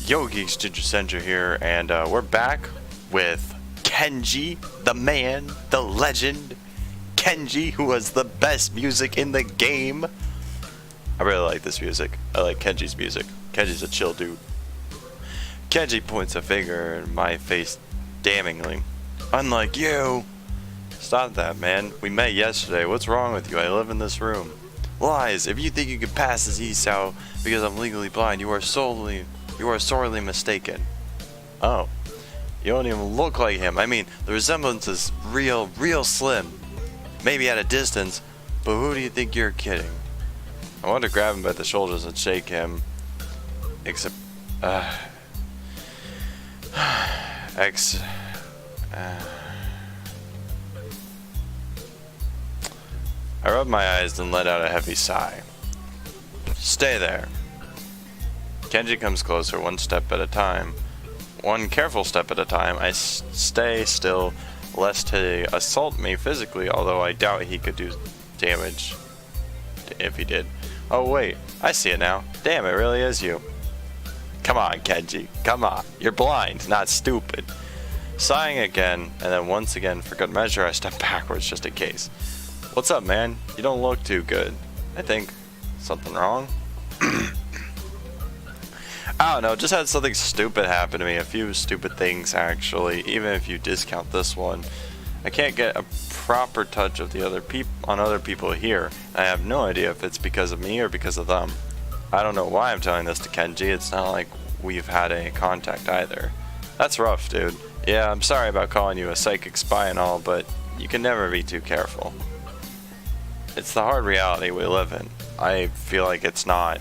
Yo Geeks, Ginger Center here, and we're back with Kenji, the man, the legend. Kenji, who has the best music in the game. I really like this music. I like Kenji's music. Kenji's a chill dude. Kenji points a finger in my face damningly. Unlike you. Stop that, man. We met yesterday. What's wrong with you? I live in this room. Lies. If you think you can pass as Esau because I'm legally blind, you are sorely mistaken. Oh. You don't even look like him. I mean, the resemblance is real slim. Maybe at a distance, but who do you think you're kidding? I want to grab him by the shoulders and shake him. Except, I rubbed my eyes and let out a heavy sigh. Stay there. Kenji comes closer, one step at a time. One careful step at a time. I stay still, lest he assault me physically, although I doubt he could do damage if he did. Oh wait, I see it now. Damn, it really is you. Come on, Kenji. Come on. You're blind, not stupid. Sighing again, and then once again, for good measure, I step backwards just in case. What's up, man? You don't look too good. I think. Something wrong? I don't know, just had something stupid happen to me. A few stupid things, actually, even if you discount this one. I can't get a proper touch of the other people here. I have no idea if it's because of me or because of them. I don't know why I'm telling this to Kenji. It's not like we've had any contact either. That's rough, dude. Yeah, I'm sorry about calling you a psychic spy and all, but you can never be too careful. It's the hard reality we live in. I feel like it's not.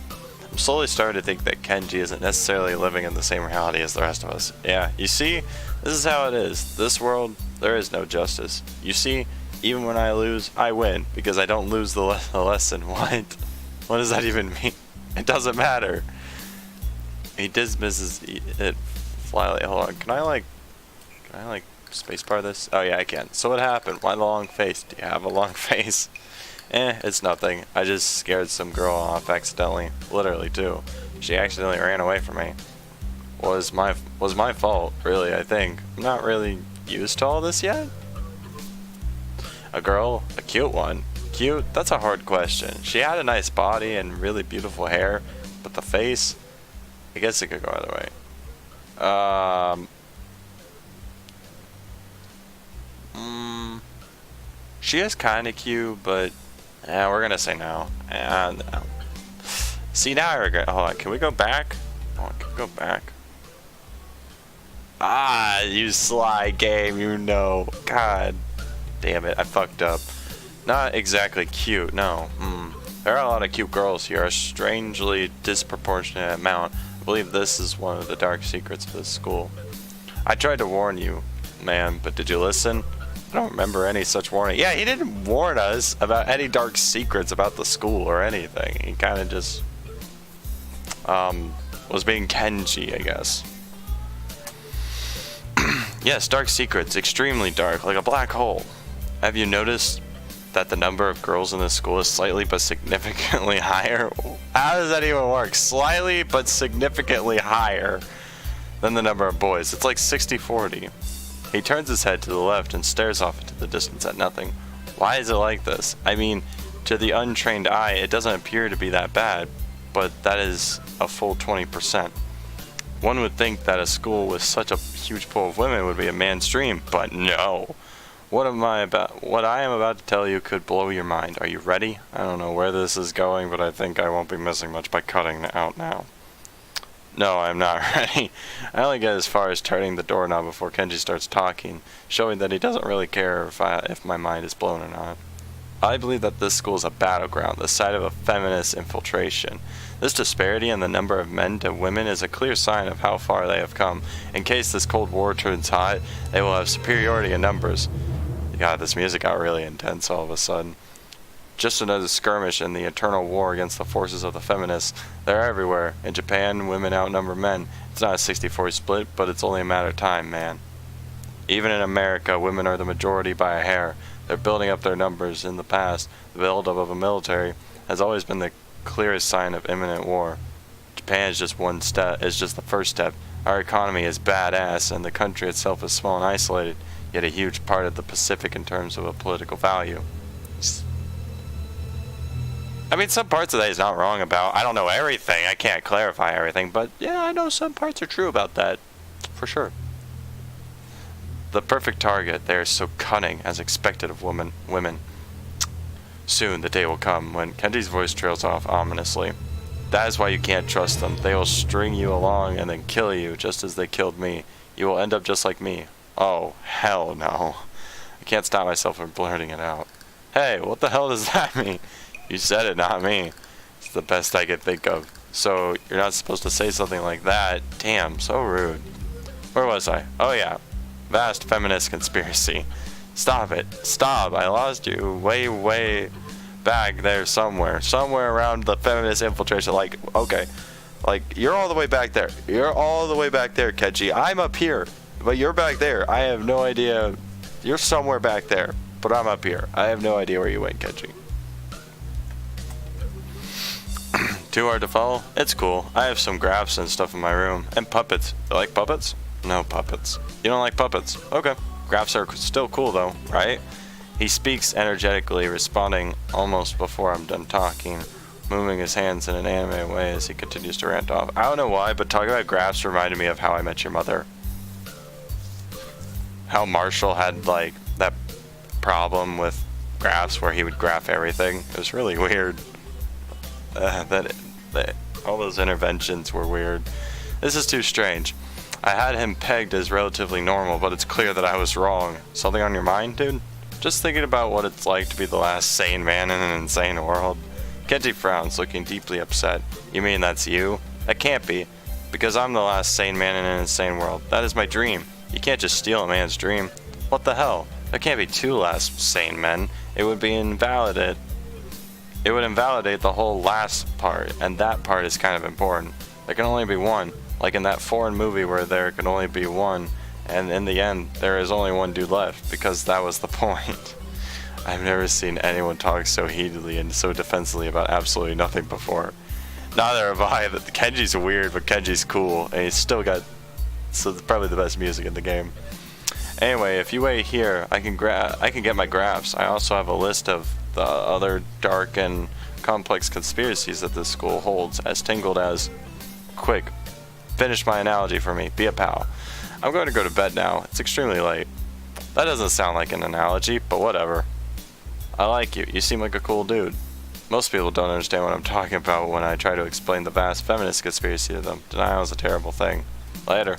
I'm slowly starting to think that Kenji isn't necessarily living in the same reality as the rest of us. Yeah, you see, this is how it is. This world, there is no justice. You see, even when I lose, I win, because I don't lose the lesson. What? What does that even mean? It doesn't matter. He dismisses it slyly. Hold on, can I like spacebar this? Oh yeah, I can. So what happened? Why the long face? Do you have a long face? It's nothing. I just scared some girl off accidentally. Literally, too. She accidentally ran away from me. Was my fault, really, I think. I'm not really used to all this yet. A girl? A cute one. Cute? That's a hard question. She had a nice body and really beautiful hair, but the face? I guess it could go either way. She is kinda cute, but yeah, we're gonna say no. No. See, now I regret. Hold on, can we go back? Hold on, can we go back? Ah, you sly game, you know. God damn it, I fucked up. Not exactly cute, no. There are a lot of cute girls here, a strangely disproportionate amount. I believe this is one of the dark secrets of this school. I tried to warn you, man, but did you listen? I don't remember any such warning. Yeah, he didn't warn us about any dark secrets about the school or anything. He kind of just was being Kenji, I guess. Yes, dark secrets, extremely dark, like a black hole. Have you noticed that the number of girls in this school is slightly but significantly higher? How does that even work? Slightly but significantly higher than the number of boys. It's like 60-40. He turns his head to the left and stares off into the distance at nothing. Why is it like this? I mean, to the untrained eye, it doesn't appear to be that bad, but that is a full 20%. One would think that a school with such a huge pool of women would be a man's dream, but no. What I am about to tell you could blow your mind. Are you ready? I don't know where this is going, but I think I won't be missing much by cutting it out now. No, I'm not ready. I only get as far as turning the doorknob before Kenji starts talking, showing that he doesn't really care if my mind is blown or not. I believe that this school is a battleground, the site of a feminist infiltration. This disparity in the number of men to women is a clear sign of how far they have come. In case this Cold War turns hot, they will have superiority in numbers. God, this music got really intense all of a sudden. Just another skirmish in the eternal war against the forces of the feminists. They're everywhere. In Japan, women outnumber men. It's not a 60-40 split, but it's only a matter of time, man. Even in America, women are the majority by a hair. They're building up their numbers. In the past, the buildup of a military has always been the clearest sign of imminent war. Japan Japan is just the first step. Our economy is badass, and the country itself is small and isolated, yet a huge part of the Pacific in terms of a political value. I mean, some parts of that he's not wrong about. I don't know everything. I can't clarify everything, but yeah, I know some parts are true about that, for sure. The perfect target. They are so cunning, as expected of women. Soon the day will come when Kenji's voice trails off ominously. That is why you can't trust them. They will string you along and then kill you, just as they killed me. You will end up just like me. Oh, hell no. I can't stop myself from blurting it out. Hey, what the hell does that mean? You said it, not me. It's the best I could think of. So, you're not supposed to say something like that. Damn, so rude. Where was I? Oh yeah. Vast feminist conspiracy. Stop it. Stop. I lost you way back there somewhere. Somewhere around the feminist infiltration. Like, okay. Like, you're all the way back there. You're all the way back there, Kenji. I'm up here. But you're back there. I have no idea. You're somewhere back there. But I'm up here. I have no idea where you went, Kenji. Too hard to follow? It's cool. I have some graphs and stuff in my room. And puppets. You like puppets? No puppets. You don't like puppets? Okay. Graphs are still cool though, right? He speaks energetically, responding almost before I'm done talking, moving his hands in an anime way as he continues to rant off. I don't know why, but talking about graphs reminded me of How I Met Your Mother. How Marshall had like that problem with graphs where he would graph everything. It was really weird. That all those interventions were weird. This is too strange. I had him pegged as relatively normal, but it's clear that I was wrong. Something on your mind, dude? Just thinking about what it's like to be the last sane man in an insane world. Kenji frowns, looking deeply upset. You mean that's you? That can't be, because I'm the last sane man in an insane world. That is my dream. You can't just steal a man's dream. What the hell? There can't be two last sane men. It would invalidate the whole last part, and that part is kind of important. There can only be one. Like in that foreign movie where there can only be one, and in the end, there is only one dude left, because that was the point. I've never seen anyone talk so heatedly and so defensively about absolutely nothing before. Neither have I. Kenji's weird, but Kenji's cool, and he's still got, so it's probably the best music in the game. Anyway, if you wait here, I can get my graphs. I also have a list of the other dark and complex conspiracies that this school holds, as tangled as... Quick. Finish my analogy for me. Be a pal. I'm going to go to bed now. It's extremely late. That doesn't sound like an analogy, but whatever. I like you. You seem like a cool dude. Most people don't understand what I'm talking about when I try to explain the vast feminist conspiracy to them. Denial is a terrible thing. Later.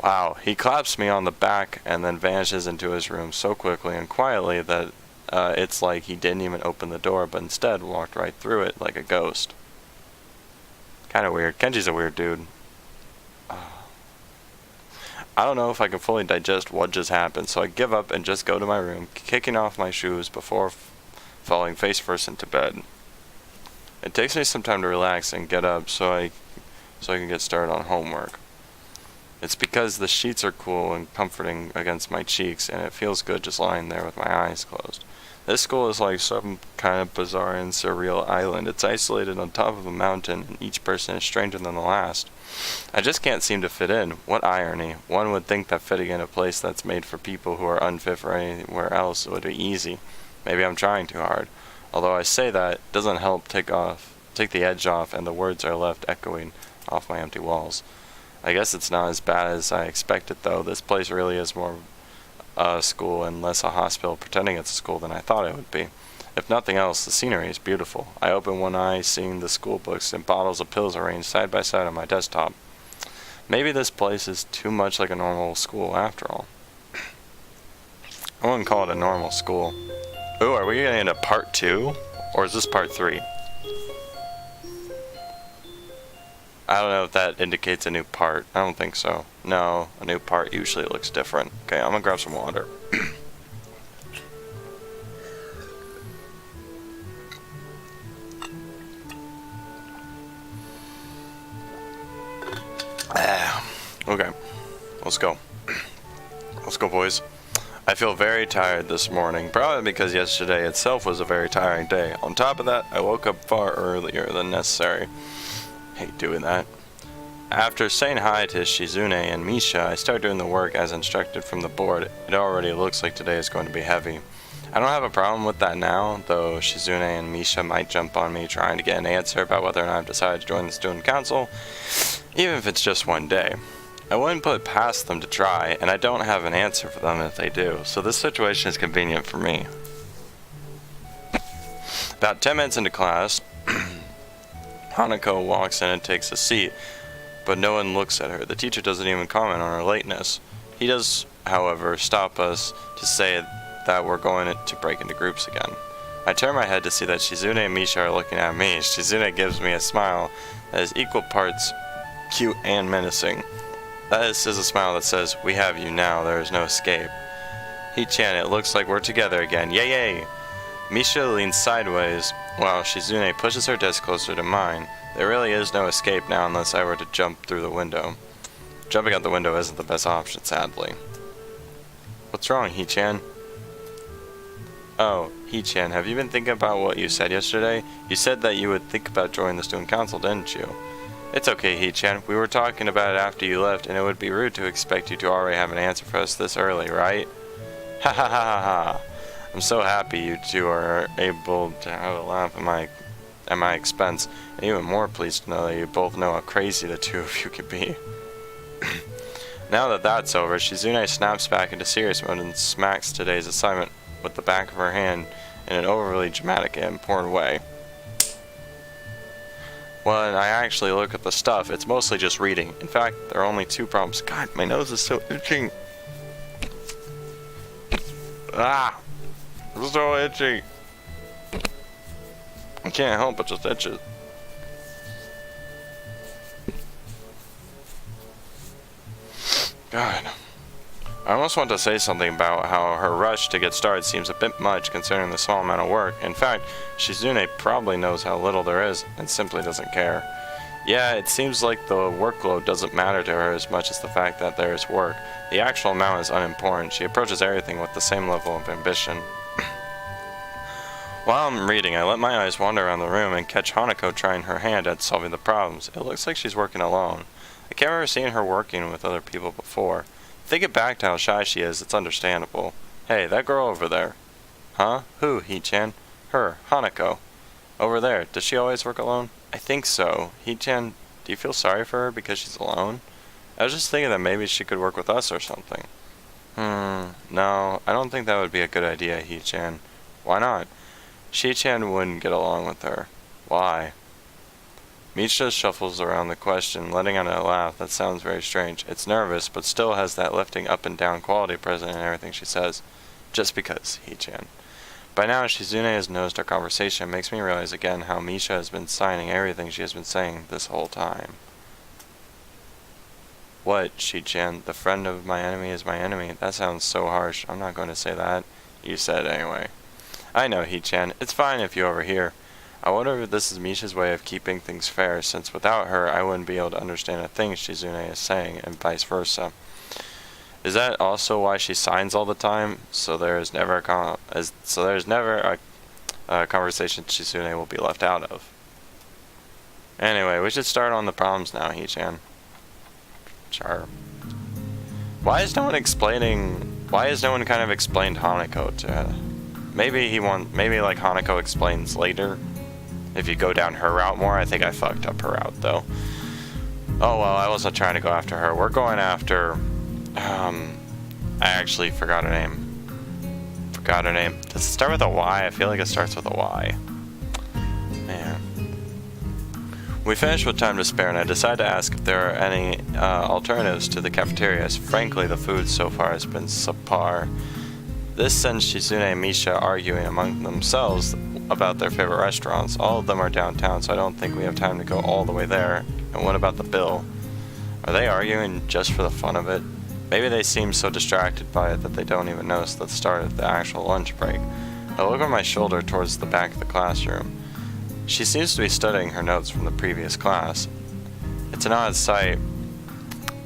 Wow. He claps me on the back and then vanishes into his room so quickly and quietly that it's like he didn't even open the door, but instead walked right through it like a ghost. Kind of weird. Kenji's a weird dude. I don't know if I can fully digest what just happened, so I give up and just go to my room, kicking off my shoes before falling face first into bed. It takes me some time to relax and get up so I can get started on homework. It's because the sheets are cool and comforting against my cheeks, and it feels good just lying there with my eyes closed. This school is like some kind of bizarre and surreal island. It's isolated on top of a mountain, and each person is stranger than the last. I just can't seem to fit in. What irony. One would think that fitting in a place that's made for people who are unfit for anywhere else would be easy. Maybe I'm trying too hard. Although I say that, it doesn't help take the edge off, and the words are left echoing off my empty walls. I guess it's not as bad as I expected, though. This place really is more a school and less a hospital pretending it's a school than I thought it would be. If nothing else, the scenery is beautiful. I open one eye, seeing the school books and bottles of pills arranged side by side on my desktop. Maybe this place is too much like a normal school after all. I wouldn't call it a normal school. Ooh, are we getting into part 2? Or is this part 3? I don't know if that indicates a new part. I don't think so. No, a new part usually looks different. Okay, I'm gonna grab some water. Okay, let's go. Let's go, boys. I feel very tired this morning, probably because yesterday itself was a very tiring day. On top of that, I woke up far earlier than necessary. hate doing that. After saying hi to Shizune and Misha, I start doing the work as instructed from the board. It already looks like today is going to be heavy. I don't have a problem with that now, though Shizune and Misha might jump on me trying to get an answer about whether or not I've decided to join the student council, even if it's just one day. I wouldn't put it past them to try, and I don't have an answer for them if they do, so this situation is convenient for me. About 10 minutes into class, Hanako walks in and takes a seat, but no one looks at her. The teacher doesn't even comment on her lateness. He does, however, stop us to say that we're going to break into groups again. I turn my head to see that Shizune and Misha are looking at me. Shizune gives me a smile that is equal parts cute and menacing. This is a smile that says, "We have you now, there is no escape." He-chan, it looks like we're together again. Yay yay! Misha leans sideways while Shizune pushes her desk closer to mine. There really is no escape now unless I were to jump through the window. Jumping out the window isn't the best option, sadly. What's wrong, He-chan? Oh, He-chan, have you been thinking about what you said yesterday? You said that you would think about joining the student council, didn't you? It's okay, He-chan. We were talking about it after you left, and it would be rude to expect you to already have an answer for us this early, right? Ha ha ha ha ha. I'm so happy you two are able to have a laugh at my expense, and even more pleased to know that you both know how crazy the two of you can be. Now that that's over, Shizune snaps back into serious mode and smacks today's assignment with the back of her hand in an overly dramatic and important way. When I actually look at the stuff, it's mostly just reading. In fact, there are only 2 problems. God, my nose is so itching. Ah! It's so itchy. I can't help but just itch it. God. I almost want to say something about how her rush to get started seems a bit much considering the small amount of work. In fact, Shizune probably knows how little there is and simply doesn't care. Yeah, it seems like the workload doesn't matter to her as much as the fact that there is work. The actual amount is unimportant. She approaches everything with the same level of ambition. While I'm reading, I let my eyes wander around the room and catch Hanako trying her hand at solving the problems. It looks like she's working alone. I can't remember seeing her working with other people before. Thinking back to how shy she is, it's understandable. Hey, that girl over there. Huh? Who, He-chan? Her, Hanako. Over there. Does she always work alone? I think so. He-chan, do you feel sorry for her because she's alone? I was just thinking that maybe she could work with us or something. No, I don't think that would be a good idea, He-chan. Why not? Shi-chan wouldn't get along with her. Why? Misha shuffles around the question, letting out a laugh that sounds very strange. It's nervous, but still has that lifting up and down quality present in everything she says. Just because, He-chan. By now, Shizune has noticed our conversation and makes me realize again how Misha has been signing everything she has been saying this whole time. What, Shi-chan? The friend of my enemy is my enemy. That sounds so harsh. I'm not going to say that. You said it anyway. I know, He-chan. It's fine if you overhear. I wonder if this is Misha's way of keeping things fair, since without her, I wouldn't be able to understand a thing Shizune is saying, and vice versa. Is that also why she signs all the time? So there's never a conversation Shizune will be left out of. Anyway, we should start on the problems now, He-chan. Sure. Why is no one kind of explained Hanako to her? Maybe like Hanako explains later. If you go down her route more, I think I fucked up her route though. Oh well, I wasn't trying to go after her. We're going after, I actually forgot her name. Does it start with a Y? I feel like it starts with a Y. Man. We finished with time to spare, and I decided to ask if there are any alternatives to the cafeteria, as frankly the food so far has been subpar. This sends Shizune and Misha arguing among themselves about their favorite restaurants. All of them are downtown, so I don't think we have time to go all the way there. And what about the bill? Are they arguing just for the fun of it? Maybe they seem so distracted by it that they don't even notice the start of the actual lunch break. I look over my shoulder towards the back of the classroom. She seems to be studying her notes from the previous class. It's an odd sight.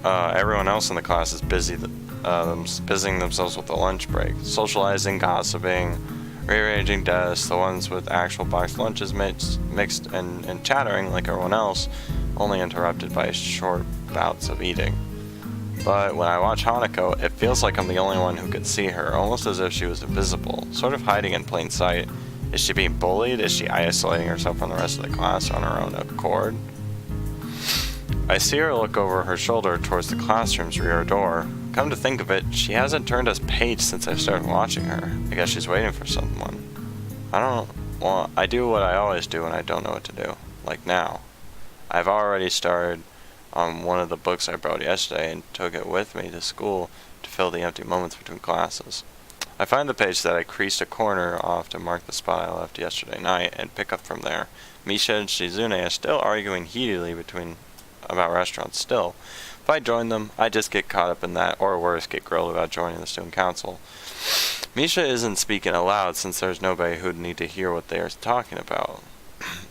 Everyone else in the class is busying themselves with the lunch break, socializing, gossiping, rearranging desks, the ones with actual boxed lunches mixed and chattering like everyone else. only interrupted by short bouts of eating. But when I watch Hanako, it feels like I'm the only one who could see her, almost as if she was invisible, sort of hiding in plain sight. Is she being bullied? Is she isolating herself from the rest of the class on her own accord? I see her look over her shoulder towards the classroom's rear door. Come to think of it, she hasn't turned a page since I started watching her. I guess she's waiting for someone. I do what I always do when I don't know what to do. Like now. I've already started on one of the books I brought yesterday and took it with me to school to fill the empty moments between classes. I find the page that I creased a corner off to mark the spot I left yesterday night and pick up from there. Misha and Shizune are still arguing heatedly about restaurants still. If I join them, I just get caught up in that, or worse, get grilled about joining the student council. Misha isn't speaking aloud since there's nobody who'd need to hear what they are talking about.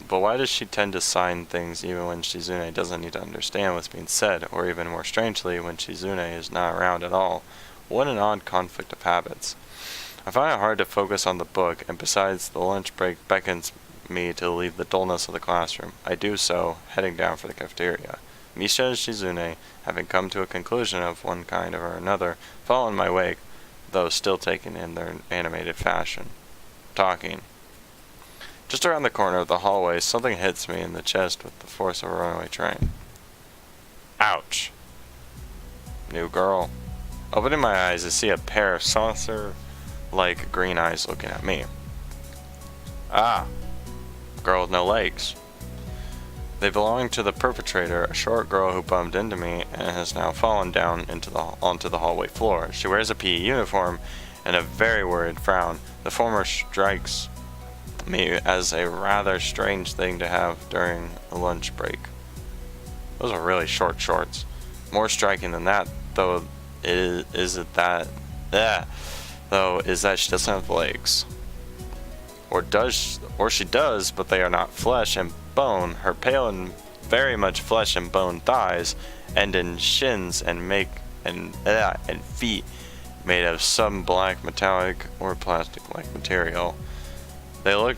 But why does she tend to sign things even when Shizune doesn't need to understand what's being said, or even more strangely, when Shizune is not around at all? What an odd conflict of habits. I find it hard to focus on the book, and besides, the lunch break beckons me to leave the dullness of the classroom. I do so, heading down for the cafeteria. Misha and Shizune, having come to a conclusion of one kind or another, follow in my wake, though still taking in their animated fashion. Talking. Just around the corner of the hallway, something hits me in the chest with the force of a runaway train. Ouch. New girl. Opening my eyes, I see a pair of saucer-like green eyes looking at me. Ah. Girl with no legs. They belong to the perpetrator, a short girl who bumped into me and has now fallen down onto the hallway floor. She wears a PE uniform and a very worried frown. The former strikes me as a rather strange thing to have during a lunch break. Those are really short shorts. More striking than that, though, is that she doesn't have legs. Or she does, but they are not flesh and bone. Her pale and very much flesh and bone thighs end in shins and feet made of some black metallic or plastic-like material. They look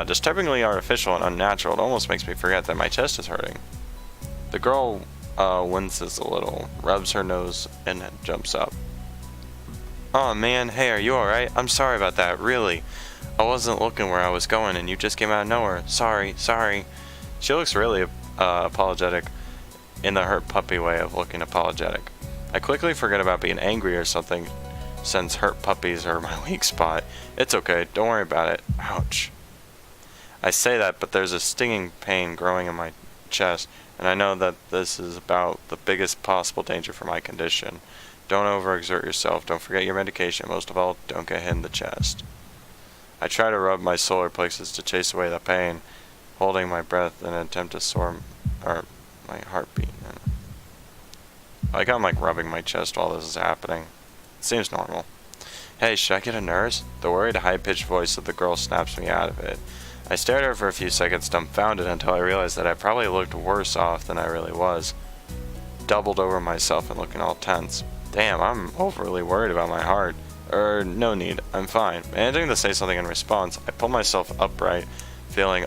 disturbingly artificial and unnatural. It almost makes me forget that my chest is hurting. The girl winces a little, rubs her nose, and jumps up. Oh man, hey, are you alright? I'm sorry about that, really. I wasn't looking where I was going and you just came out of nowhere. Sorry. She looks really apologetic in the hurt puppy way of looking apologetic. I quickly forget about being angry or something since hurt puppies are my weak spot. It's okay, don't worry about it. Ouch. I say that, but there's a stinging pain growing in my chest, and I know that this is about the biggest possible danger for my condition. Don't overexert yourself, don't forget your medication, most of all, don't get hit in the chest. I try to rub my solar plexus to chase away the pain, holding my breath in an attempt to my heartbeat. I'm rubbing my chest while this is happening. It seems normal. Hey, should I get a nurse? The worried, high-pitched voice of the girl snaps me out of it. I stared at her for a few seconds, dumbfounded, until I realized that I probably looked worse off than I really was. Doubled over myself and looking all tense. Damn, I'm overly worried about my heart. No need, I'm fine. Managing to say something in response, I pull myself upright, feeling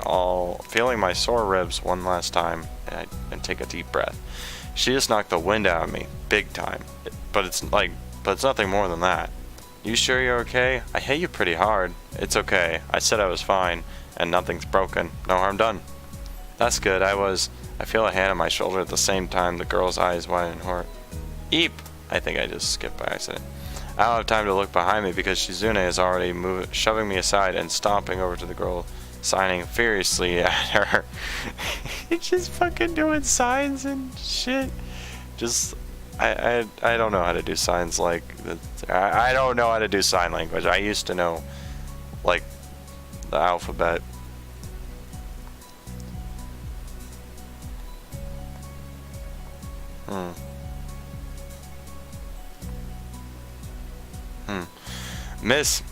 my sore ribs one last time, and take a deep breath. She just knocked the wind out of me, big time. But it's nothing more than that. You sure you're okay? I hit you pretty hard. It's okay. I said I was fine, and nothing's broken. No harm done. That's good. I feel a hand on my shoulder at the same time the girl's eyes widen in horror. Eep! I think I just skipped by accident. I don't have time to look behind me because Shizune is already shoving me aside and stomping over to the girl, signing furiously at her. Just fucking doing signs and shit. I don't know how to do signs like I don't know how to do sign language. I used to know like the alphabet. Miss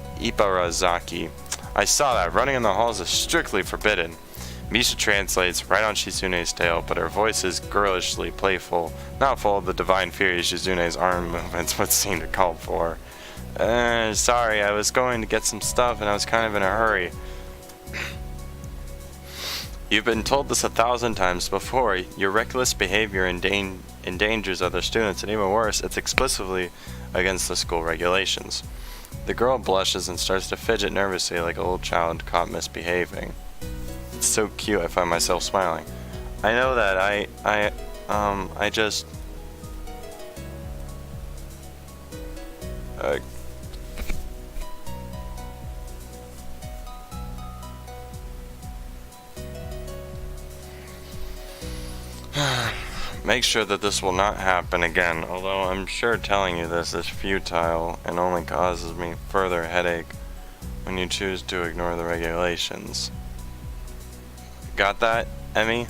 Ibarazaki. I saw that. Running in the halls is strictly forbidden. Misha translates right on Shizune's tail, but her voice is girlishly playful, not full of the divine fury Shizune's arm movements would seem to call for. Sorry, I was going to get some stuff and I was kind of in a hurry. You've been told this 1,000 times before. Your reckless behavior endangers other students, and even worse, it's explicitly against the school regulations. The girl blushes and starts to fidget nervously like a little child caught misbehaving. It's so cute, I find myself smiling. I know that I just... Make sure that this will not happen again, although I'm sure telling you this is futile and only causes me further headache when you choose to ignore the regulations. Got that, Emmy?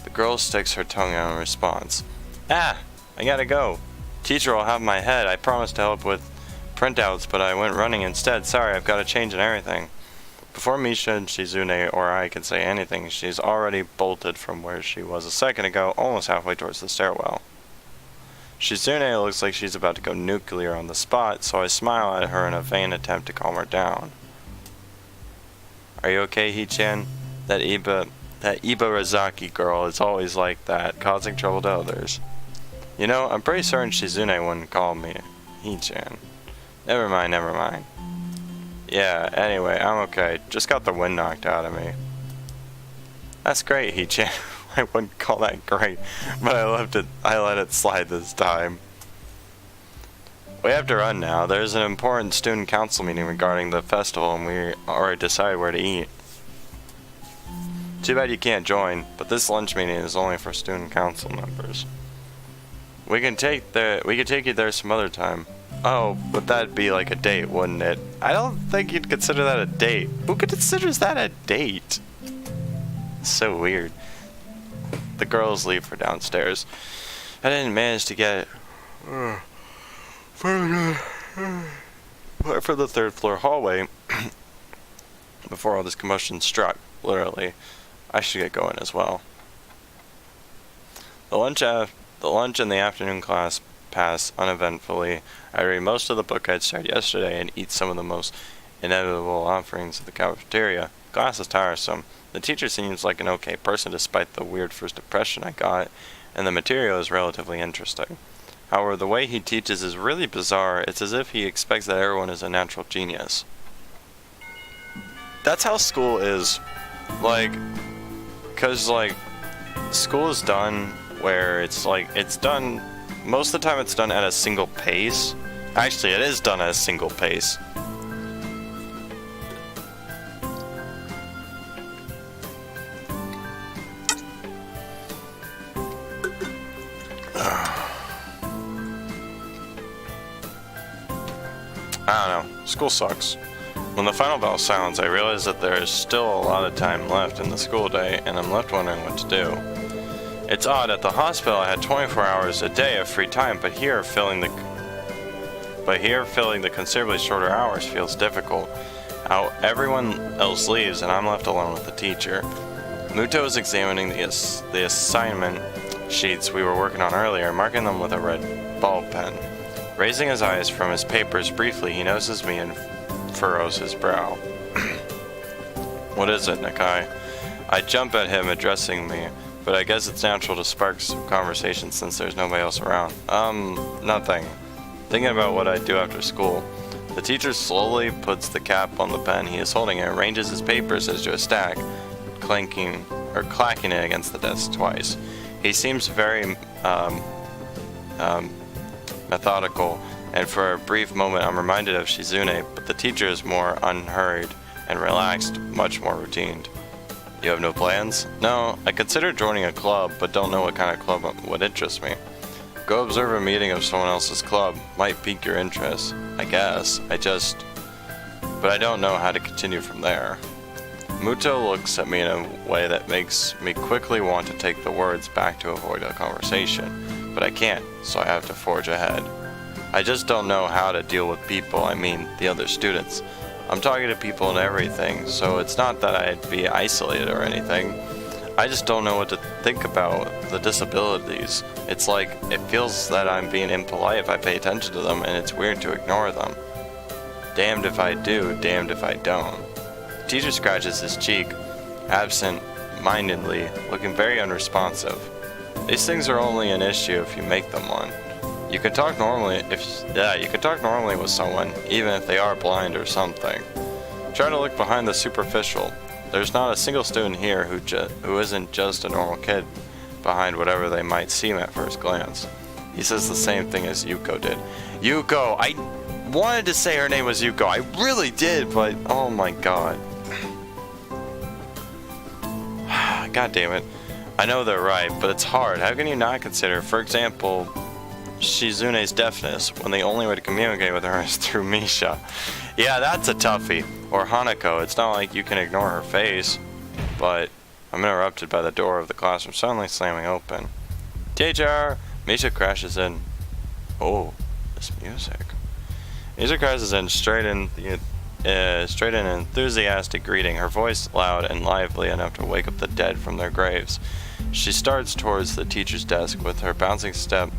The girl sticks her tongue out in response. Ah! I gotta go. Teacher will have my head. I promised to help with printouts, but I went running instead. Sorry, I've got to change and everything. Before Misha and Shizune or I can say anything, she's already bolted from where she was a second ago, almost halfway towards the stairwell. Shizune looks like she's about to go nuclear on the spot, so I smile at her in a vain attempt to calm her down. Are you okay, Hichan? That Ibarazaki girl is always like that, causing trouble to others. You know, I'm pretty certain Shizune wouldn't call me Hichan. Never mind. Yeah, anyway, I'm okay. Just got the wind knocked out of me. That's great, Hichan. I wouldn't call that great, but I let it slide this time. We have to run now. There's an important student council meeting regarding the festival, and we already decided where to eat. Too bad you can't join, but this lunch meeting is only for student council members. We can take you there some other time. Oh, but that'd be like a date, wouldn't it? I don't think you'd consider that a date. Who considers that a date? It's so weird. The girls leave for downstairs. I didn't manage to get for the third floor hallway before all this commotion struck, literally. I should get going as well. The lunch and the afternoon class pass uneventfully. I read most of the book I'd started yesterday and eat some of the most inevitable offerings at the cafeteria. Class is tiresome. The teacher seems like an okay person despite the weird first impression I got, and the material is relatively interesting. However, the way he teaches is really bizarre. It's as if he expects that everyone is a natural genius. That's how school is. School is done where it's done, most of the time it's done at a single pace. Actually, it is done at a single pace. I don't know. School sucks. When the final bell sounds, I realize that there is still a lot of time left in the school day, and I'm left wondering what to do. It's odd, at the hospital I had 24 hours a day of free time, but here filling the considerably shorter hours feels difficult. How everyone else leaves and I'm left alone with the teacher. Muto is examining the assignment sheets we were working on earlier, marking them with a red ball pen. Raising his eyes from his papers briefly, he notices me and furrows his brow. What is it, Nakai? I jump at him, addressing me, but I guess it's natural to spark some conversation since there's nobody else around. Nothing. Thinking about what I'd do after school. The teacher slowly puts the cap on the pen he is holding and arranges his papers into a stack, clacking it against the desk twice. He seems very methodical, and for a brief moment I'm reminded of Shizune, but the teacher is more unhurried and relaxed, much more routine. You have no plans? No, I considered joining a club, but don't know what kind of club would interest me. Go observe a meeting of someone else's club. Might pique your interest, I guess. But I don't know how to continue from there. Muto looks at me in a way that makes me quickly want to take the words back to avoid a conversation, but I can't, so I have to forge ahead. I just don't know how to deal with people, I mean the other students. I'm talking to people and everything, so it's not that I'd be isolated or anything. I just don't know what to think about the disabilities. It's like, it feels that I'm being impolite if I pay attention to them, and it's weird to ignore them. Damned if I do, damned if I don't. teacher scratches his cheek, absent-mindedly, looking very unresponsive. These things are only an issue if you make them one. You can talk normally with someone, even if they are blind or something. Try to look behind the superficial. There's not a single student here who isn't just a normal kid behind whatever they might seem at first glance. He says the same thing as Yuko did. Yuko! I wanted to say her name was Yuko. I really did, but oh my god. God damn it. I know they're right, but it's hard. How can you not consider, for example, Shizune's deafness, when the only way to communicate with her is through Misha? Yeah, that's a toughie. Or Hanako. It's not like you can ignore her face. But I'm interrupted by the door of the classroom suddenly slamming open. Teacher! Misha crashes in. Oh, this music. Misha crashes in straight in an enthusiastic greeting, her voice loud and lively enough to wake up the dead from their graves. She starts towards the teacher's desk with her bouncing step,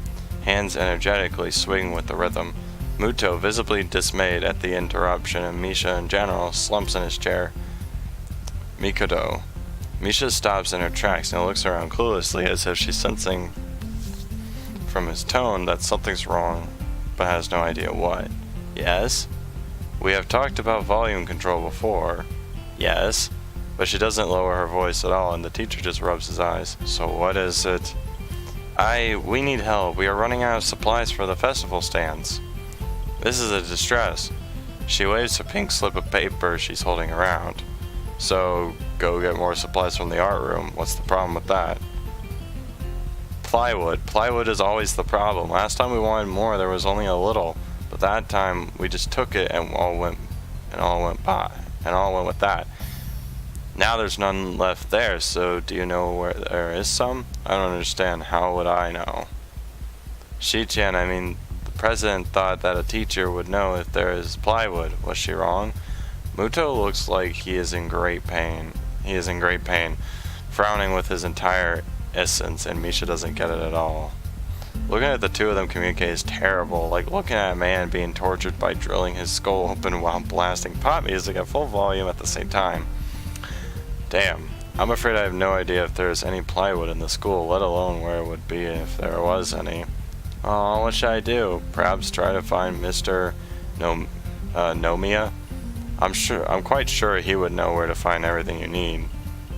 hands energetically swinging with the rhythm. Muto, visibly dismayed at the interruption, and Misha in general, slumps in his chair. Mikoto. Misha stops in her tracks and looks around cluelessly as if she's sensing from his tone that something's wrong, but has no idea what. Yes? We have talked about volume control before. Yes? But she doesn't lower her voice at all, and the teacher just rubs his eyes. So what is it? We need help. We are running out of supplies for the festival stands. This is a distress. She waves a pink slip of paper she's holding around. So, go get more supplies from the art room. What's the problem with that? Plywood. Plywood is always the problem. Last time we wanted more, there was only a little. But that time, we just took it and all went with that. Now there's none left there, so do you know where there is some? I don't understand. How would I know? Shi-chan, I mean, the president thought that a teacher would know if there is plywood. Was she wrong? Muto looks like he is in great pain. Frowning with his entire essence, and Misha doesn't get it at all. Looking at the two of them communicate is terrible, like looking at a man being tortured by drilling his skull open while blasting pop music at full volume at the same time. Damn, I'm afraid I have no idea if there is any plywood in the school, let alone where it would be if there was any. Oh, what should I do? Perhaps try to find Mr. Nomiya? I'm quite sure he would know where to find everything you need.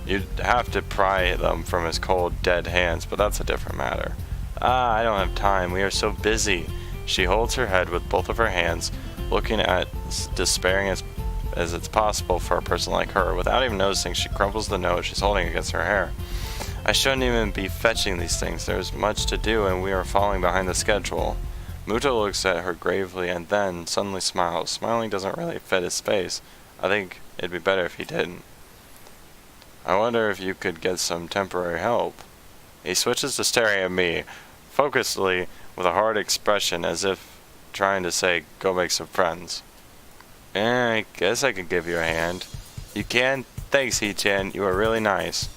You'd have to pry them from his cold, dead hands, but that's a different matter. I don't have time. We are so busy. She holds her head with both of her hands, looking at despairing as it's possible for a person like her. Without even noticing, she crumples the note she's holding against her hair. I shouldn't even be fetching these things. There's much to do, and we are falling behind the schedule. Muto looks at her gravely and then suddenly smiles. Smiling doesn't really fit his face. I think it'd be better if he didn't. I wonder if you could get some temporary help. He switches to staring at me, focusedly, with a hard expression, as if trying to say, go make some friends. I guess I could give you a hand. You can? Thanks, Hee-chan. You are really nice.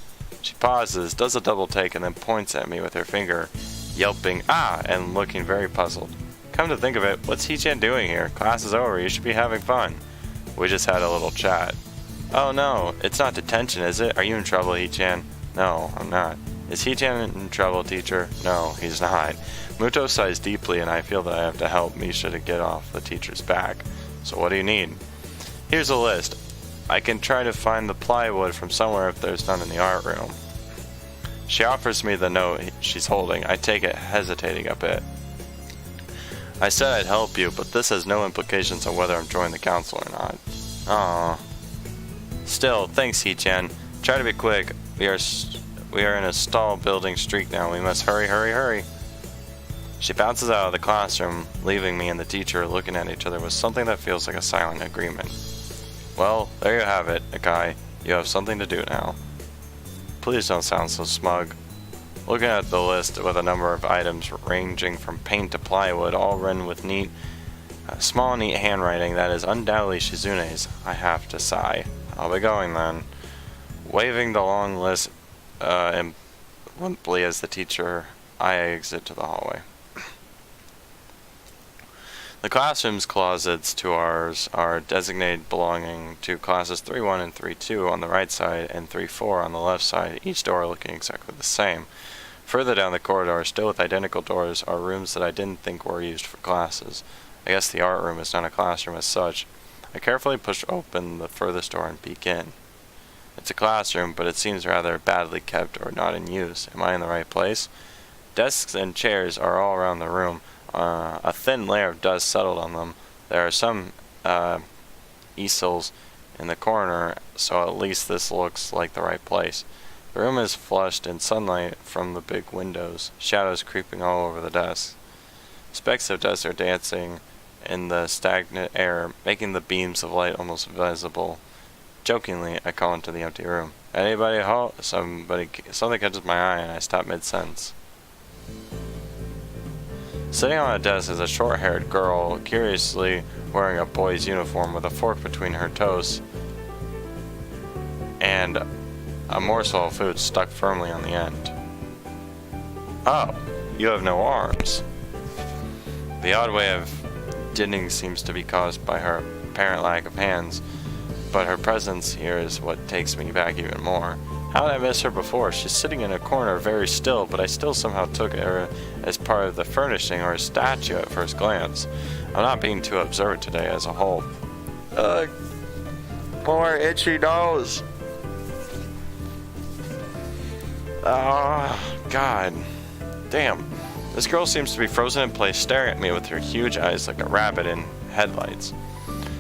She pauses, does a double take, and then points at me with her finger, yelping, ah, and looking very puzzled. Come to think of it, what's Hee-chan doing here? Class is over, you should be having fun. We just had a little chat. Oh no, it's not detention, is it? Are you in trouble, Hee-chan? No, I'm not. Is Hee-chan in trouble, teacher? No, he's not. Muto sighs deeply, and I feel that I have to help Misha to get off the teacher's back. So what do you need? Here's a list. I can try to find the plywood from somewhere if there's none in the art room. She offers me the note she's holding. I take it, hesitating a bit. I said I'd help you, but this has no implications on whether I'm joining the council or not. Aww. Still, thanks, Hee-chan. Try to be quick. We are in a stall building streak now. We must hurry, hurry, hurry. She bounces out of the classroom, leaving me and the teacher looking at each other with something that feels like a silent agreement. Well, there you have it, Akai. You have something to do now. Please don't sound so smug. Looking at the list with a number of items ranging from paint to plywood, all written with small neat handwriting that is undoubtedly Shizune's, I have to sigh. I'll be going then. Waving the long list limply as the teacher, I exit to the hallway. The classroom's closets to ours are designated belonging to classes 3-1 and 3-2 on the right side and 3-4 on the left side, each door looking exactly the same. Further down the corridor, still with identical doors, are rooms that I didn't think were used for classes. I guess the art room is not a classroom as such. I carefully push open the furthest door and peek in. It's a classroom, but it seems rather badly kept or not in use. Am I in the right place? Desks and chairs are all around the room. A thin layer of dust settled on them. There are some easels in the corner, so at least this looks like the right place. The room is flushed in sunlight from the big windows, shadows creeping all over the desks. Specks of dust are dancing in the stagnant air, making the beams of light almost visible. Jokingly, I call into the empty room. Anybody home? Something catches my eye and I stop mid-sentence. Sitting on a desk is a short-haired girl, curiously wearing a boy's uniform with a fork between her toes and a morsel of food stuck firmly on the end. Oh, you have no arms. The odd way of dinning seems to be caused by her apparent lack of hands, but her presence here is what takes me back even more. How did I miss her before? She's sitting in a corner very still, but I still somehow took her as part of the furnishing or a statue at first glance. I'm not being too observant today as a whole. Poor itchy nose. Oh, God. Damn. This girl seems to be frozen in place, staring at me with her huge eyes like a rabbit in headlights.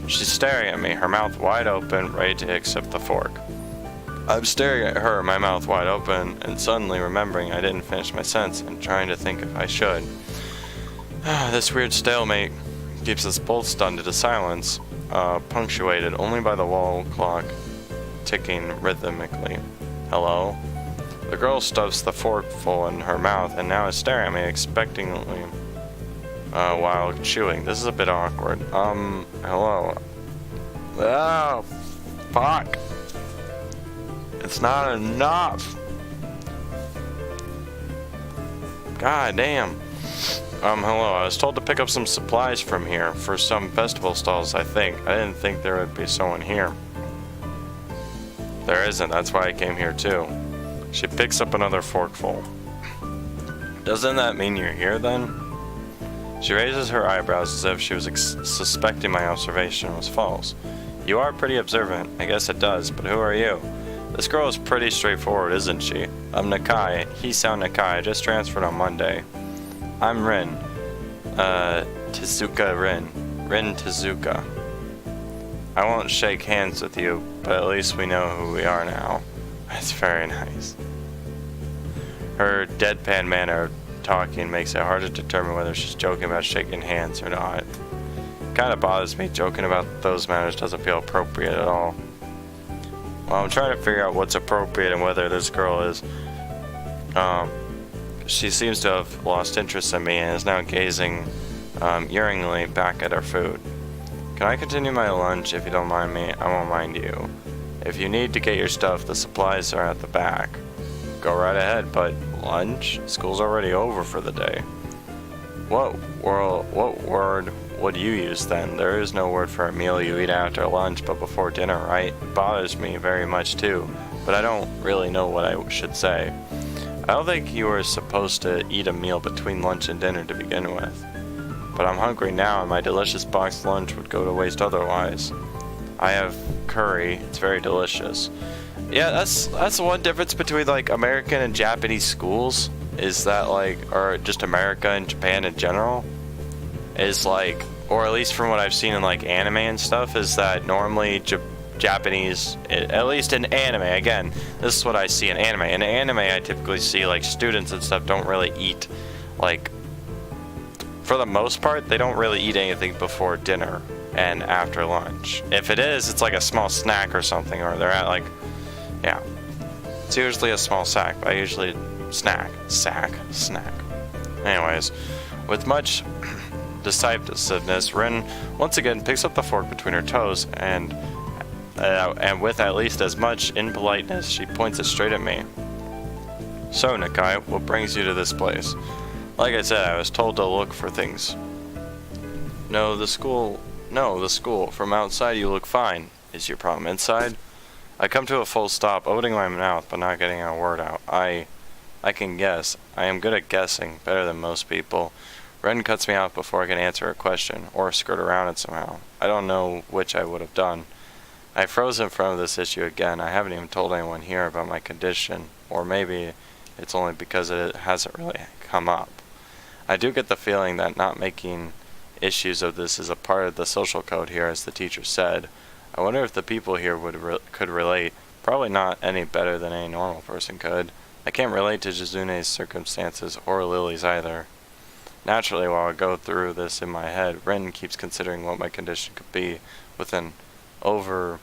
She's staring at me, her mouth wide open, ready to accept the fork. I'm staring at her, my mouth wide open, and suddenly remembering I didn't finish my sentence and trying to think if I should. This weird stalemate keeps us both stunned into silence, punctuated only by the wall clock ticking rhythmically. Hello? The girl stuffs the forkful in her mouth and now is staring at me expectantly while chewing. This is a bit awkward. Hello? Oh, fuck. It's not enough. God damn. Hello. I was told to pick up some supplies from here for some festival stalls, I think. I didn't think there would be someone here. There isn't. That's why I came here, too. She picks up another forkful. Doesn't that mean you're here, then? She raises her eyebrows as if she was suspecting my observation was false. You are pretty observant. I guess it does, but who are you? This girl is pretty straightforward, isn't she? I'm Nakai. Hisao Nakai. I just transferred on Monday. I'm Rin. Tezuka Rin. Rin Tezuka. I won't shake hands with you, but at least we know who we are now. That's very nice. Her deadpan manner of talking makes it hard to determine whether she's joking about shaking hands or not. Kinda bothers me. Joking about those matters doesn't feel appropriate at all. Well, I'm trying to figure out what's appropriate and whether this girl is, she seems to have lost interest in me and is now gazing, yearningly back at her food. Can I continue my lunch? If you don't mind me, I won't mind you. If you need to get your stuff, the supplies are at the back. Go right ahead, but lunch? School's already over for the day. What word would you use then? There is no word for a meal you eat after lunch but before dinner, right? It bothers me very much too, but I don't really know what I should say. I don't think you were supposed to eat a meal between lunch and dinner to begin with. But I'm hungry now and my delicious boxed lunch would go to waste otherwise. I have curry, it's very delicious. Yeah, that's one difference between like American and Japanese schools, is that like, or just America and Japan in general, is like, or at least from what I've seen in like anime and stuff, is that normally Japanese, at least in anime, again, this is what I see in anime. In anime, I typically see like students and stuff don't really eat, like, for the most part, they don't really eat anything before dinner and after lunch. If it is, it's like a small snack or something, or they're at like, yeah, it's usually a small snack, but I usually snack. Anyways, with much decisiveness, Rin once again picks up the fork between her toes and with at least as much impoliteness, she points it straight at me. So, Nakai, what brings you to this place? Like I said, I was told to look for things. No, the school. No, the school. From outside you look fine. Is your problem inside? I come to a full stop, opening my mouth but not getting a word out. I can guess. I am good at guessing, better than most people. Ren cuts me off before I can answer a question, or skirt around it somehow. I don't know which I would have done. I froze in front of this issue again. I haven't even told anyone here about my condition, or maybe it's only because it hasn't really come up. I do get the feeling that not making issues of this is a part of the social code here, as the teacher said. I wonder if the people here could relate. Probably not any better than any normal person could. I can't relate to Jizune's circumstances, or Lily's either. Naturally, while I go through this in my head, Rin keeps considering what my condition could be with an overtly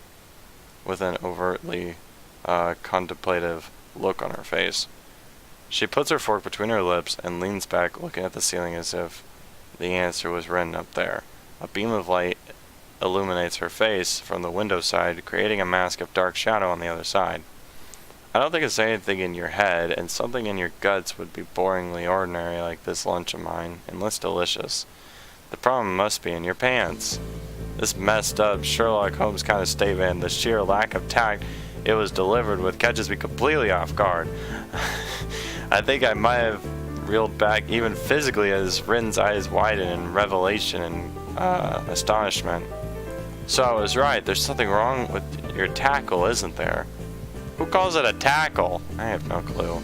contemplative look on her face. She puts her fork between her lips and leans back, looking at the ceiling as if the answer was written up there. A beam of light illuminates her face from the window side, creating a mask of dark shadow on the other side. I don't think it's anything in your head, and something in your guts would be boringly ordinary like this lunch of mine, and less delicious. The problem must be in your pants. This messed up Sherlock Holmes kind of statement and the sheer lack of tact it was delivered with catches me completely off guard. I think I might have reeled back even physically as Rin's eyes widen in revelation and astonishment. So I was right, there's something wrong with your tackle, isn't there? Who calls it a tackle? I have no clue.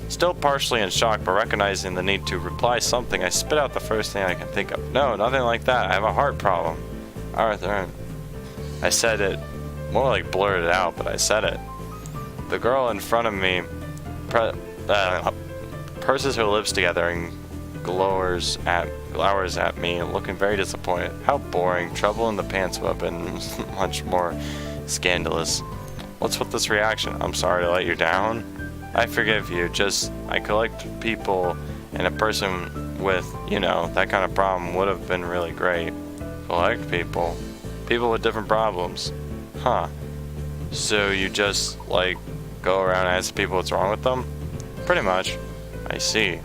Still partially in shock, but recognizing the need to reply something, I spit out the first thing I can think of. No, nothing like that. I have a heart problem. Arthur. I said it. More like blurted out, but I said it. The girl in front of me purses her lips together and glowers at me, looking very disappointed. How boring. Trouble in the pants would have been much more scandalous. What's with this reaction? I'm sorry to let you down. I forgive you. I collect people, and a person with, that kind of problem would have been really great. Collect people? People with different problems. Huh. So you just, go around and ask people what's wrong with them? Pretty much. I see.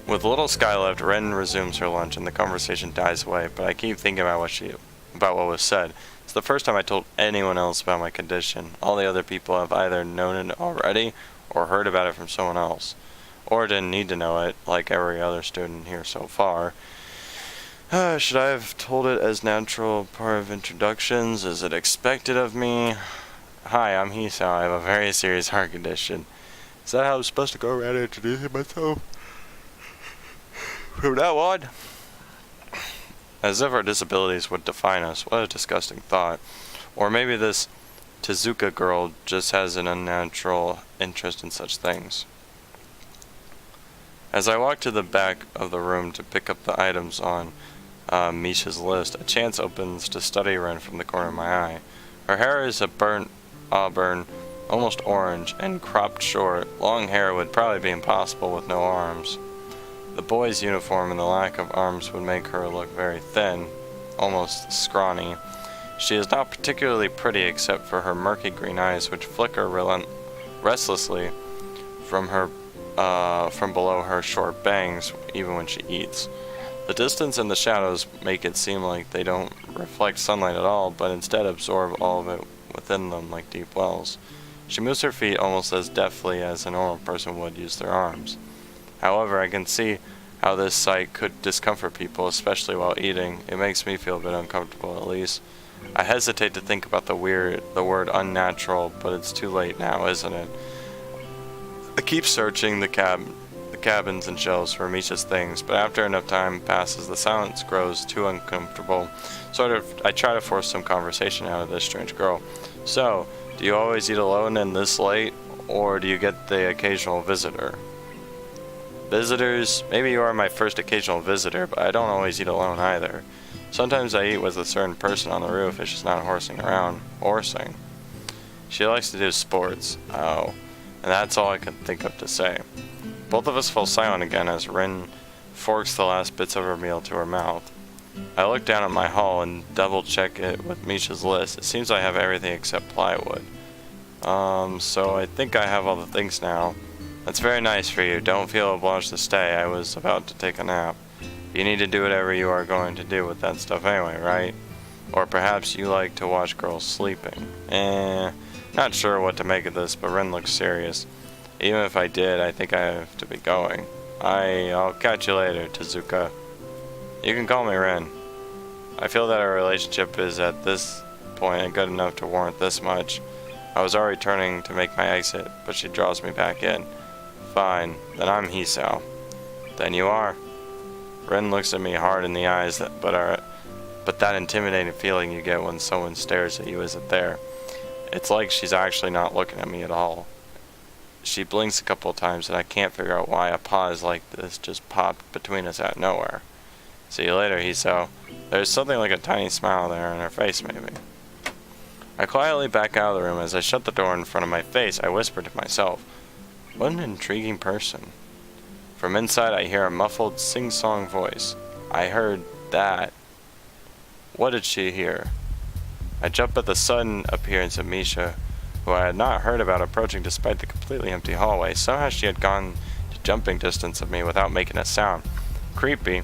With little sky left, Ren resumes her lunch and the conversation dies away, but I keep thinking about what was said. It's the first time I told anyone else about my condition. All the other people have either known it already or heard about it from someone else, or didn't need to know it, like every other student here so far. Should I have told it as natural part of introductions? Is it expected of me? Hi, I'm Hisao. I have a very serious heart condition. Is that how I'm supposed to go around introducing myself? From now on? As if our disabilities would define us. What a disgusting thought. Or maybe this Tezuka girl just has an unnatural interest in such things. As I walk to the back of the room to pick up the items on Misha's list, a chance opens to study Ren from the corner of my eye. Her hair is a burnt auburn, almost orange, and cropped short. Long hair would probably be impossible with no arms. The boy's uniform and the lack of arms would make her look very thin, almost scrawny. She is not particularly pretty except for her murky green eyes, which flicker restlessly from below her short bangs, even when she eats. The distance and the shadows make it seem like they don't reflect sunlight at all, but instead absorb all of it within them like deep wells. She moves her feet almost as deftly as a normal person would use their arms. However, I can see how this sight could discomfort people, especially while eating. It makes me feel a bit uncomfortable, at least. I hesitate to think about the word unnatural, but it's too late now, isn't it? I keep searching the cabins and shelves for Misha's things, but after enough time passes, the silence grows too uncomfortable. I try to force some conversation out of this strange girl. So, do you always eat alone and this late, or do you get the occasional visitor? Visitors? Maybe you are my first occasional visitor, but I don't always eat alone either. Sometimes I eat with a certain person on the roof if she's not horsing around. Horsing. She likes to do sports. Oh. And that's all I can think of to say. Both of us fall silent again as Rin forks the last bits of her meal to her mouth. I look down at my haul and double-check it with Misha's list. It seems I have everything except plywood. So I think I have all the things now. That's very nice for you. Don't feel obliged to stay. I was about to take a nap. You need to do whatever you are going to do with that stuff anyway, right? Or perhaps you like to watch girls sleeping. Not sure what to make of this, but Rin looks serious. Even if I did, I think I have to be going. I'll catch you later, Tezuka. You can call me Rin. I feel that our relationship is at this point good enough to warrant this much. I was already turning to make my exit, but she draws me back in. Fine, then I'm Hisao. Then you are. Rin looks at me hard in the eyes, but that intimidating feeling you get when someone stares at you isn't there. It's like she's actually not looking at me at all. She blinks a couple of times and I can't figure out why a pause like this just popped between us out of nowhere. See you later, Hisao. There's something like a tiny smile there on her face, maybe. I quietly back out of the room. As I shut the door in front of my face, I whisper to myself, what an intriguing person. From inside I hear a muffled sing-song voice. I heard that. What did she hear? I jump at the sudden appearance of Misha, who I had not heard about approaching despite the completely empty hallway. Somehow she had gone to jumping distance of me without making a sound. Creepy.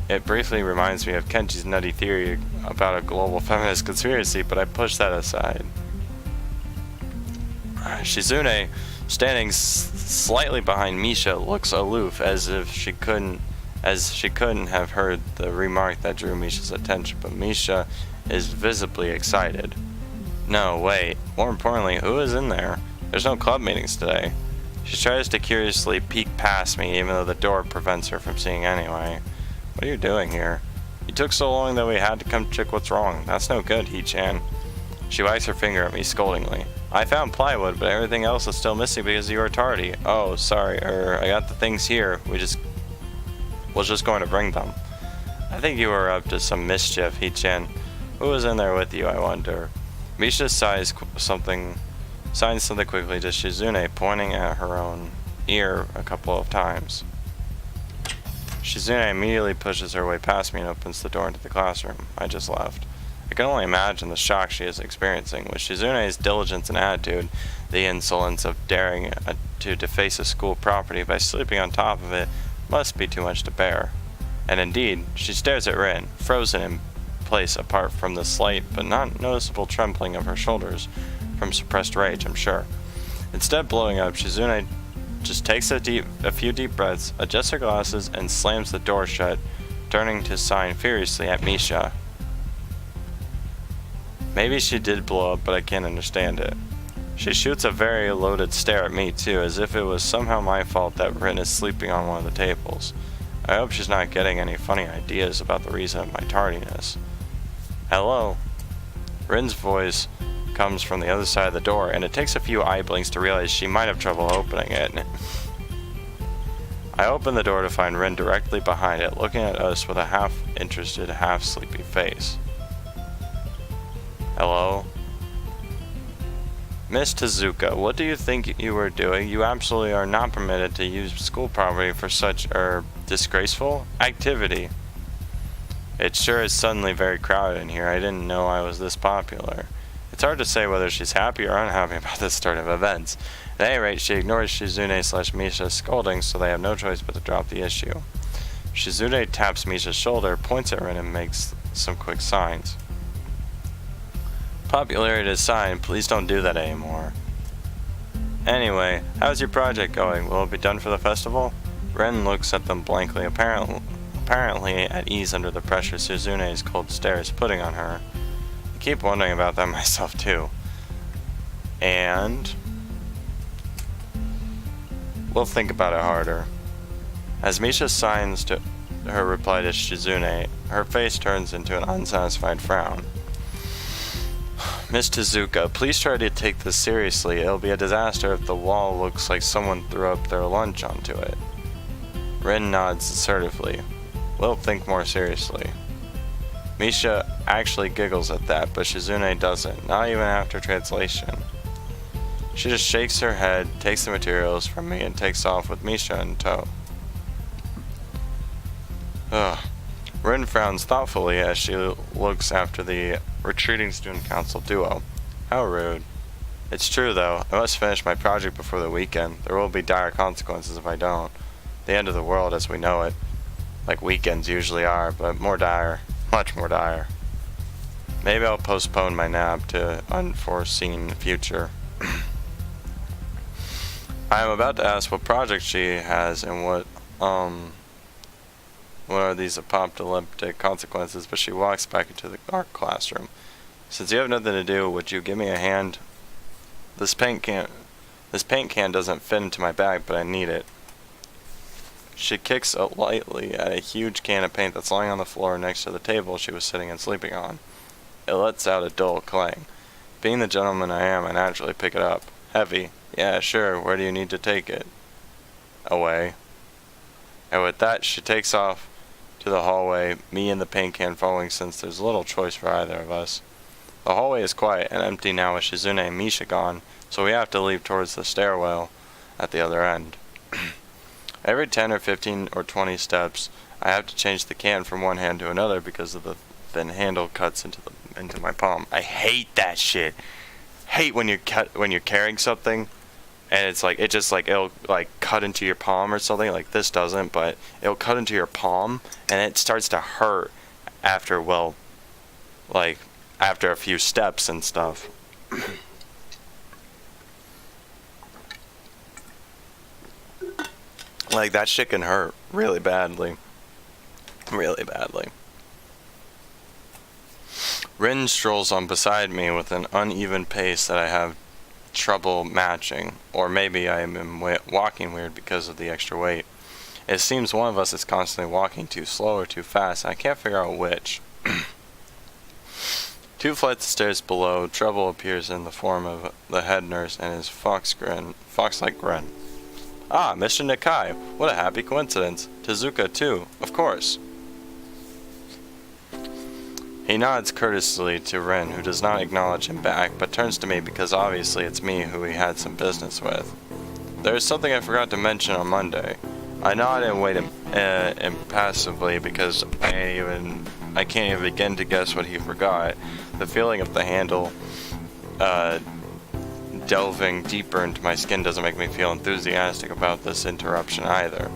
It briefly reminds me of Kenji's nutty theory about a global feminist conspiracy, but I push that aside. Shizune, standing slightly behind Misha, looks aloof as if she couldn't have heard the remark that drew Misha's attention, but Misha is visibly excited. No, wait. More importantly, who is in there? There's no club meetings today. She tries to curiously peek past me, even though the door prevents her from seeing anyway. What are you doing here? You took so long that we had to come check what's wrong. That's no good, He-chan. She wags her finger at me scoldingly. I found plywood, but everything else is still missing because you were tardy. Oh, sorry. I got the things here. Was just going to bring them. I think you were up to some mischief, He-chan. Who was in there with you, I wonder? Misha signs something quickly to Shizune, pointing at her own ear a couple of times. Shizune immediately pushes her way past me and opens the door into the classroom I just left. I can only imagine the shock she is experiencing. With Shizune's diligence and attitude, the insolence of daring to deface a school property by sleeping on top of it must be too much to bear. And indeed, she stares at Rin, frozen in place apart from the slight but not noticeable trembling of her shoulders from suppressed rage, I'm sure. Instead of blowing up, Shizune just takes a few deep breaths, adjusts her glasses, and slams the door shut, turning to sign furiously at Misha. Maybe she did blow up, but I can't understand it. She shoots a very loaded stare at me too, as if it was somehow my fault that Rin is sleeping on one of the tables. I hope she's not getting any funny ideas about the reason of my tardiness. Hello? Rin's voice comes from the other side of the door, and it takes a few eye blinks to realize she might have trouble opening it. I open the door to find Rin directly behind it, looking at us with a half-interested, half-sleepy face. Hello? Miss Tezuka, what do you think you were doing? You absolutely are not permitted to use school property for such disgraceful activity. It sure is suddenly very crowded in here. I didn't know I was this popular. It's hard to say whether she's happy or unhappy about this turn of events. At any rate, she ignores Shizune/Misha's scolding, so they have no choice but to drop the issue. Shizune taps Misha's shoulder, points at Rin, and makes some quick signs. Popularity aside, please don't do that anymore. Anyway, how's your project going? Will it be done for the festival? Rin looks at them blankly, apparently at ease under the pressure Suzune's cold stare is putting on her. I keep wondering about that myself too. And we'll think about it harder. As Misha signs to her reply to Shizune, her face turns into an unsatisfied frown. Miss Tezuka, please try to take this seriously. It'll be a disaster if the wall looks like someone threw up their lunch onto it. Rin nods assertively. We'll think more seriously. Misha actually giggles at that, but Shizune doesn't, not even after translation. She just shakes her head, takes the materials from me, and takes off with Misha in tow. Ugh. Rin frowns thoughtfully as she looks after the retreating student council duo. How rude. It's true though, I must finish my project before the weekend. There will be dire consequences if I don't. The end of the world as we know it. like weekends usually are, but more dire. Much more dire. Maybe I'll postpone my nap to unforeseen future. I am about to ask what project she has and what are these apocalyptic consequences, but she walks back into the art classroom. Since you have nothing to do, would you give me a hand? This paint can doesn't fit into my bag, but I need it. She kicks lightly at a huge can of paint that's lying on the floor next to the table she was sitting and sleeping on. It lets out a dull clang. Being the gentleman I am, I naturally pick it up. Heavy. Yeah, sure. Where do you need to take it? Away. And with that, she takes off to the hallway, me and the paint can following since there's little choice for either of us. The hallway is quiet and empty now with Shizune and Misha gone, so we have to leave towards the stairwell at the other end. Every 10 or 15 or 20 steps, I have to change the can from one hand to another because of the thin handle cuts into my palm. I hate that shit. Hate when you're carrying something and it's like it'll like cut into your palm or something. Like this doesn't, but it'll cut into your palm and it starts to hurt after after a few steps and stuff. Like that shit can hurt really badly. Really badly. Rin strolls on beside me with an uneven pace that I have trouble matching, or maybe I am walking weird because of the extra weight. It seems one of us is constantly walking too slow or too fast, and I can't figure out which. 2 flights of stairs below, trouble appears in the form of the head nurse and his fox-like grin. Ah, Mr. Nakai, what a happy coincidence. Tezuka too, of course. He nods courteously to Rin, who does not acknowledge him back, but turns to me because obviously it's me who he had some business with. There is something I forgot to mention on Monday. I nod and wait impassively because I can't even begin to guess what he forgot. The feeling of the handle delving deeper into my skin doesn't make me feel enthusiastic about this interruption either.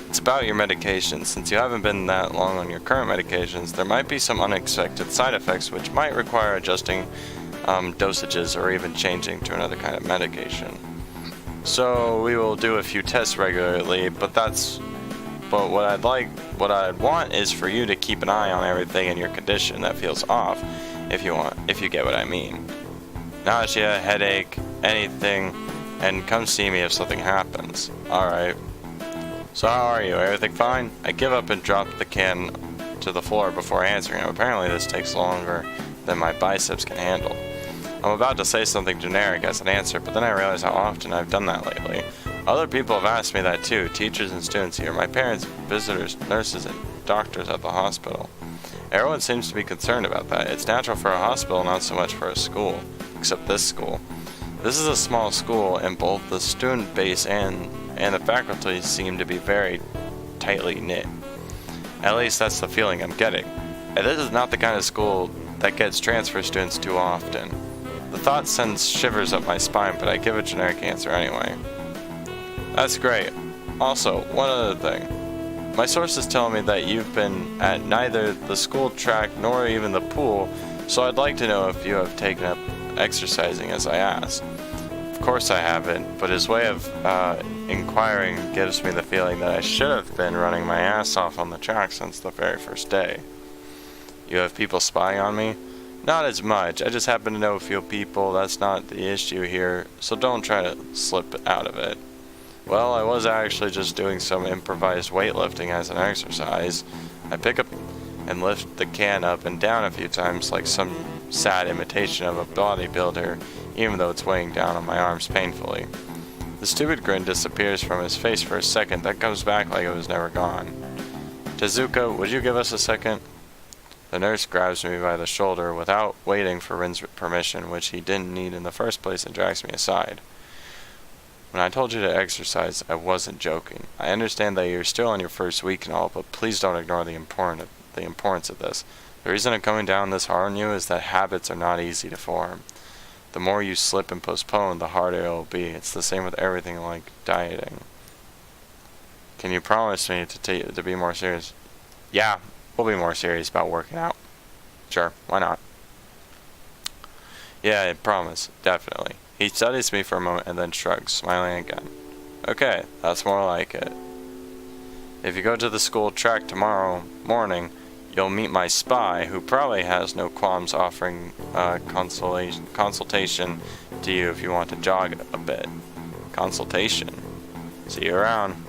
It's about your medications. Since you haven't been that long on your current medications, there might be some unexpected side effects which might require adjusting dosages or even changing to another kind of medication. So we will do a few tests regularly, but what I'd want is for you to keep an eye on everything in your condition that feels off, if you get what I mean. Nausea, headache, anything, and come see me if something happens. Alright. So how are you? Everything fine? I give up and drop the can to the floor before answering him. Apparently this takes longer than my biceps can handle. I'm about to say something generic as an answer, but then I realize how often I've done that lately. Other people have asked me that too, teachers and students here, my parents, visitors, nurses, and doctors at the hospital. Everyone seems to be concerned about that. It's natural for a hospital, not so much for a school. Except this school. This is a small school, and both the student base and the faculty seem to be very tightly knit. At least that's the feeling I'm getting. And this is not the kind of school that gets transfer students too often. The thought sends shivers up my spine, but I give a generic answer anyway. That's great. Also, one other thing. My sources tell me that you've been at neither the school track nor even the pool, so I'd like to know if you have taken up exercising as I asked. Of course I haven't, but his way of inquiring gives me the feeling that I should have been running my ass off on the track since the very first day. You have people spying on me? Not as much. I just happen to know a few people. That's not the issue here, so don't try to slip out of it. Well, I was actually just doing some improvised weightlifting as an exercise. I pick up and lift the can up and down a few times like some sad imitation of a bodybuilder, even though it's weighing down on my arms painfully. The stupid grin disappears from his face for a second, then comes back like it was never gone. Tezuka, would you give us a second? The nurse grabs me by the shoulder without waiting for Rin's permission, which he didn't need in the first place, and drags me aside. When I told you to exercise, I wasn't joking. I understand that you're still on your first week and all, but please don't ignore the importance of this. The reason I'm coming down this hard on you is that habits are not easy to form. The more you slip and postpone, the harder it will be. It's the same with everything like dieting. Can you promise me to be more serious? Yeah, we'll be more serious about working out. Sure, why not? Yeah, I promise, definitely. He studies me for a moment and then shrugs, smiling again. Okay, that's more like it. If you go to the school track tomorrow morning, you'll meet my spy, who probably has no qualms offering consultation to you if you want to jog a bit. Consultation. See you around.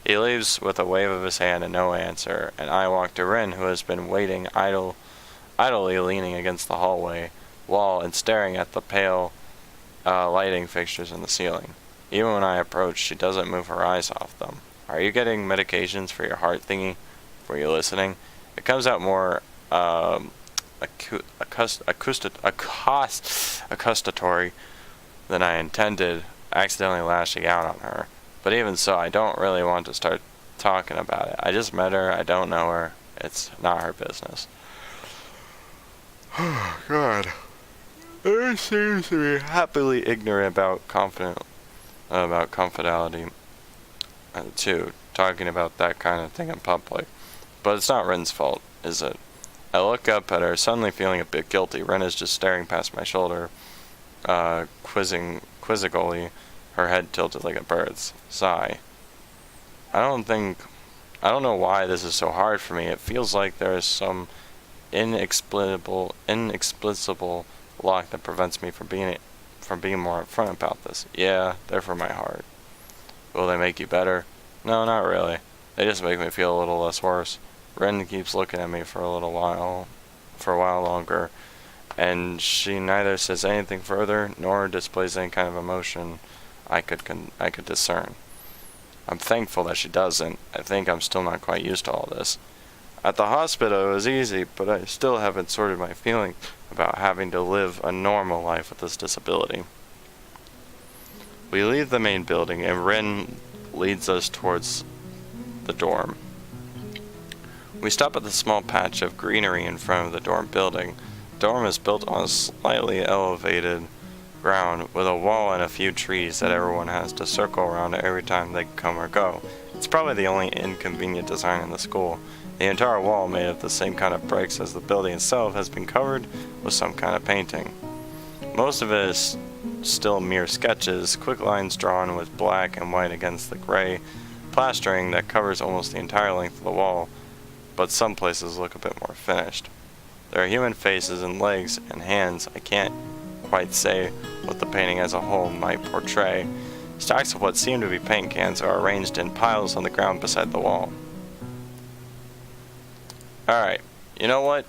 He leaves with a wave of his hand and no answer, and I walk to Rin, who has been waiting idly leaning against the hallway wall and staring at the pale lighting fixtures in the ceiling. Even when I approach, she doesn't move her eyes off them. Are you getting medications for your heart thingy? Were you listening? It comes out more accusatory than I intended, accidentally lashing out on her. But even so, I don't really want to start talking about it. I just met her, I don't know her, it's not her business. Oh, God. It seems to be happily ignorant about confidentiality, too, talking about that kind of thing in public. But it's not Ren's fault, is it? I look up at her, suddenly feeling a bit guilty. Ren is just staring past my shoulder, quizzically, her head tilted like a bird's. Sigh. I don't know why this is so hard for me. It feels like there is some inexplicable lock that prevents me from being more upfront about this. Yeah, they're for my heart. Will they make you better? No, not really. They just make me feel a little less worse. Ren keeps looking at me for a while longer, and she neither says anything further nor displays any kind of emotion I could discern. I'm thankful that she doesn't. I think I'm still not quite used to all this. At the hospital it was easy, but I still haven't sorted my feelings about having to live a normal life with this disability. We leave the main building and Ren leads us towards the dorm. We stop at the small patch of greenery in front of the dorm building. The dorm is built on a slightly elevated ground with a wall and a few trees that everyone has to circle around every time they come or go. It's probably the only inconvenient design in the school. The entire wall, made of the same kind of bricks as the building itself, has been covered with some kind of painting. Most of it is still mere sketches, quick lines drawn with black and white against the gray plastering that covers almost the entire length of the wall, but some places look a bit more finished. There are human faces and legs and hands. I can't quite say what the painting as a whole might portray. Stacks of what seem to be paint cans are arranged in piles on the ground beside the wall. Alright, you know what?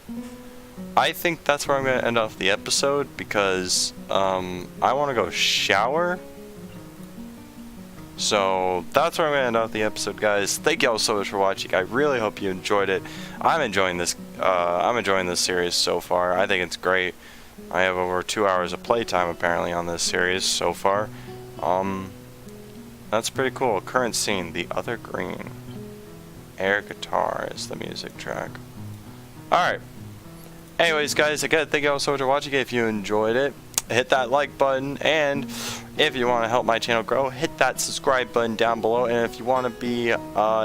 I think that's where I'm going to end off the episode because I want to go shower. So that's where I'm going to end off the episode, guys. Thank you all so much for watching. I really hope you enjoyed it. I'm enjoying this series so far. I think it's great. I have over 2 hours of playtime apparently on this series so far. That's pretty cool. Current scene, The Other Green. Air guitar is the music track. Alright. Anyways, guys, again, thank you all so much for watching. If you enjoyed it, hit that like button, and if you want to help my channel grow, hit that subscribe button down below. And if you want to be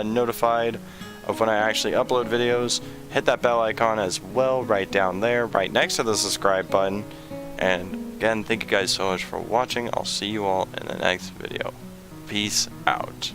notified of when I actually upload videos, hit that bell icon as well right down there, right next to the subscribe button. And again, thank you guys so much for watching. I'll see you all in the next video. Peace out.